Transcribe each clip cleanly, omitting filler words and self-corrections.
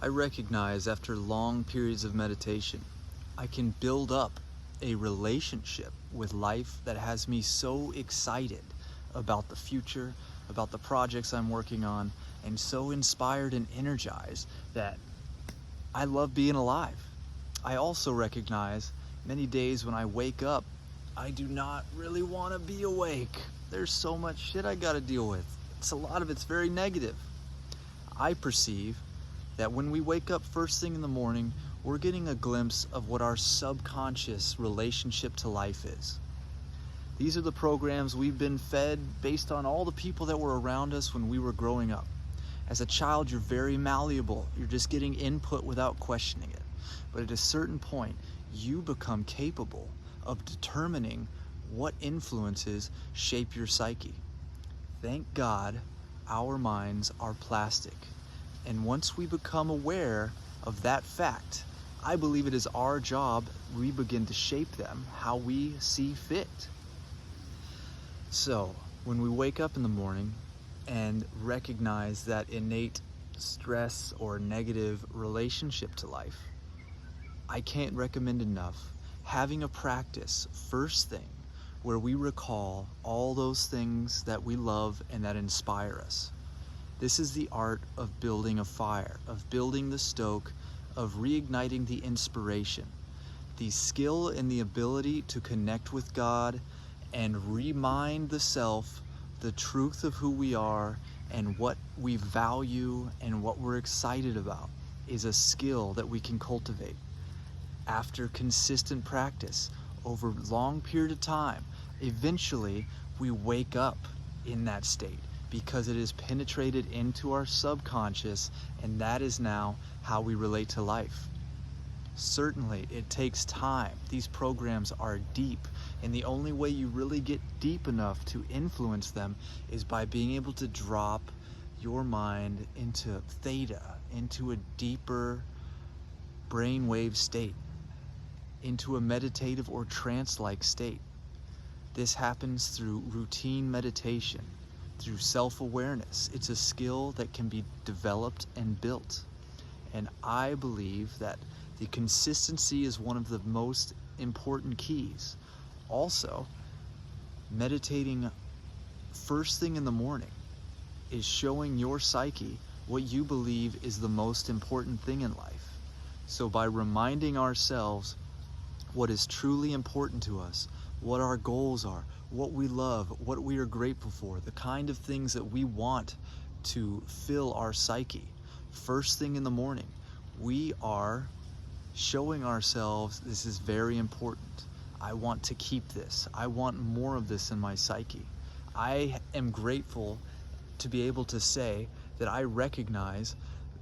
I recognize after long periods of meditation, I can build up a relationship with life that has me so excited about the future, about the projects I'm working on, and so inspired and energized that I love being alive. I also recognize many days when I wake up, I do not really want to be awake. There's so much shit I gotta deal with. A lot of it's very negative. I perceive that when we wake up first thing in the morning, we're getting a glimpse of what our subconscious relationship to life is. These are the programs we've been fed based on all the people that were around us when we were growing up. As a child, you're very malleable. You're just getting input without questioning it. But at a certain point, you become capable of determining what influences shape your psyche. Thank God our minds are plastic. And once we become aware of that fact, I believe it is our job we begin to shape them how we see fit. So when we wake up in the morning and recognize that innate stress or negative relationship to life, I can't recommend enough having a practice first thing where we recall all those things that we love and that inspire us. This is the art of building a fire, of building the stoke, of reigniting the inspiration, the skill and the ability to connect with God and remind the self the truth of who we are and what we value and what we're excited about is a skill that we can cultivate. After consistent practice over a long period of time, eventually we wake up in that state because it is penetrated into our subconscious, and that is now how we relate to life. Certainly, it takes time. These programs are deep, and the only way you really get deep enough to influence them is by being able to drop your mind into theta, into a deeper brainwave state, into a meditative or trance-like state. This happens through routine meditation, through self-awareness. It's a skill that can be developed and built. And I believe that the consistency is one of the most important keys. Also, meditating first thing in the morning is showing your psyche what you believe is the most important thing in life. So by reminding ourselves what is truly important to us, what our goals are, what we love, what we are grateful for, the kind of things that we want to fill our psyche. First thing in the morning, we are showing ourselves this is very important. I want to keep this. I want more of this in my psyche. I am grateful to be able to say that I recognize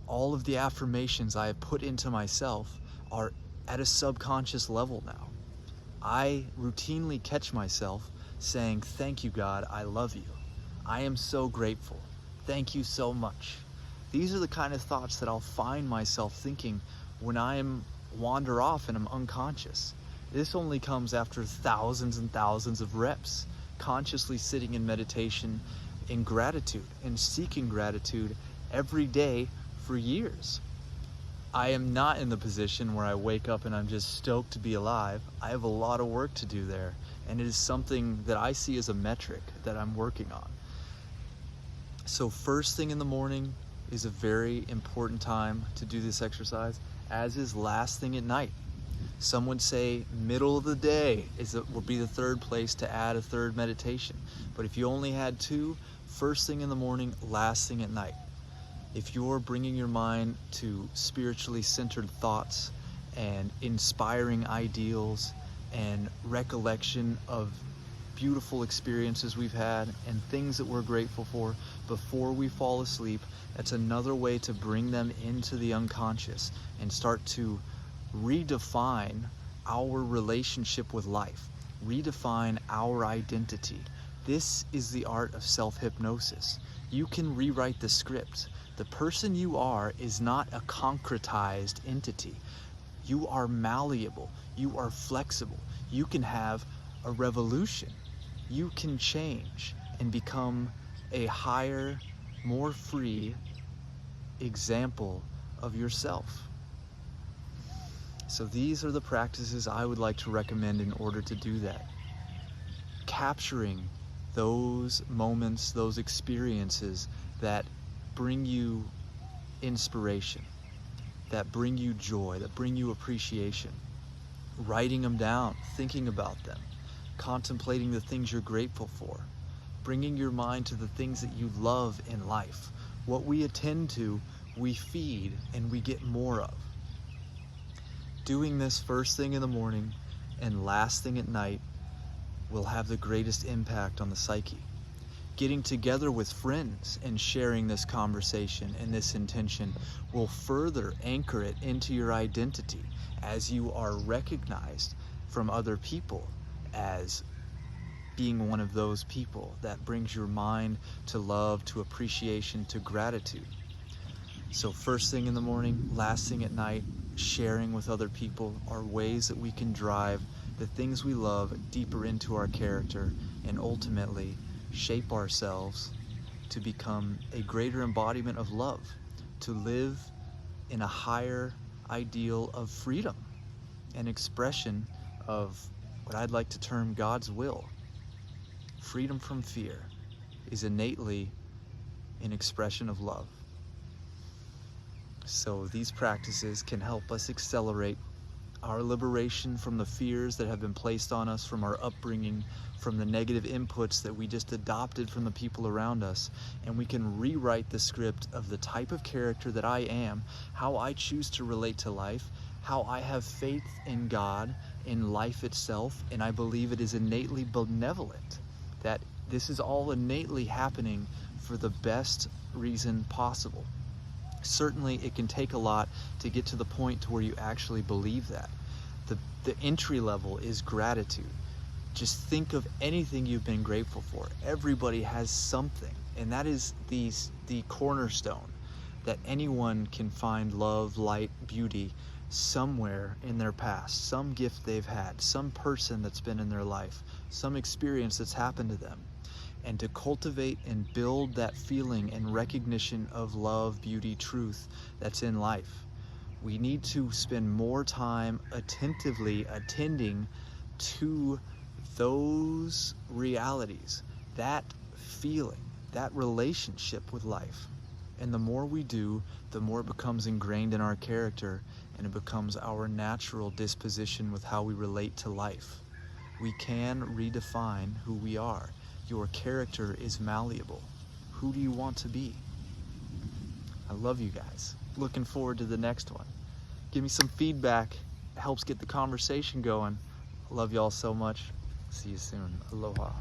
all of the affirmations I have put into myself are at a subconscious level now. I routinely catch myself saying, "Thank you, God, I love you. I am so grateful. Thank you so much." These are the kind of thoughts that I'll find myself thinking when I wander off and I'm unconscious. This only comes after thousands and thousands of reps, consciously sitting in meditation in gratitude and seeking gratitude every day for years. I am not in the position where I wake up and I'm just stoked to be alive. I have a lot of work to do there, and it is something that I see as a metric that I'm working on. So first thing in the morning is a very important time to do this exercise, as is last thing at night. Some would say middle of the day would be the third place to add a third meditation. But if you only had two, first thing in the morning, last thing at night. If you're bringing your mind to spiritually centered thoughts and inspiring ideals and recollection of beautiful experiences we've had and things that we're grateful for before we fall asleep, that's another way to bring them into the unconscious and start to redefine our relationship with life, redefine our identity. This is the art of self-hypnosis. You can rewrite the script. The person you are is not a concretized entity. You are malleable. You are flexible. You can have a revolution. You can change and become a higher, more free example of yourself. So these are the practices I would like to recommend in order to do that. Capturing those moments, those experiences that bring you inspiration, that bring you joy, that bring you appreciation. Writing them down, thinking about them, contemplating the things you're grateful for, bringing your mind to the things that you love in life. What we attend to, we feed and we get more of. Doing this first thing in the morning and last thing at night will have the greatest impact on the psyche. Getting together with friends and sharing this conversation and this intention will further anchor it into your identity as you are recognized from other people as being one of those people that brings your mind to love, to appreciation, to gratitude. So first thing in the morning, last thing at night, sharing with other people are ways that we can drive the things we love deeper into our character and ultimately shape ourselves to become a greater embodiment of love, to live in a higher ideal of freedom, an expression of what I'd like to term God's will. Freedom from fear is innately an expression of love. So these practices can help us accelerate our liberation from the fears that have been placed on us from our upbringing, from the negative inputs that we just adopted from the people around us, and we can rewrite the script of the type of character that I am, how I choose to relate to life, how I have faith in God, in life itself, and I believe it is innately benevolent, that this is all innately happening for the best reason possible. Certainly it can take a lot to get to the point to where you actually believe that. The entry level is gratitude. Just think of anything you've been grateful for. Everybody has something, and that is the cornerstone, that anyone can find love, light, beauty somewhere in their past, some gift they've had, some person that's been in their life, some experience that's happened to them. And to cultivate and build that feeling and recognition of love, beauty, truth that's in life, we need to spend more time attentively attending to those realities, that feeling, that relationship with life. And the more we do, the more it becomes ingrained in our character, and it becomes our natural disposition with how we relate to life. We can redefine who we are. Your character is malleable. Who do you want to be? I love you guys. Looking forward to the next one. Give me some feedback. It helps get the conversation going. I love y'all so much. See you soon. Aloha.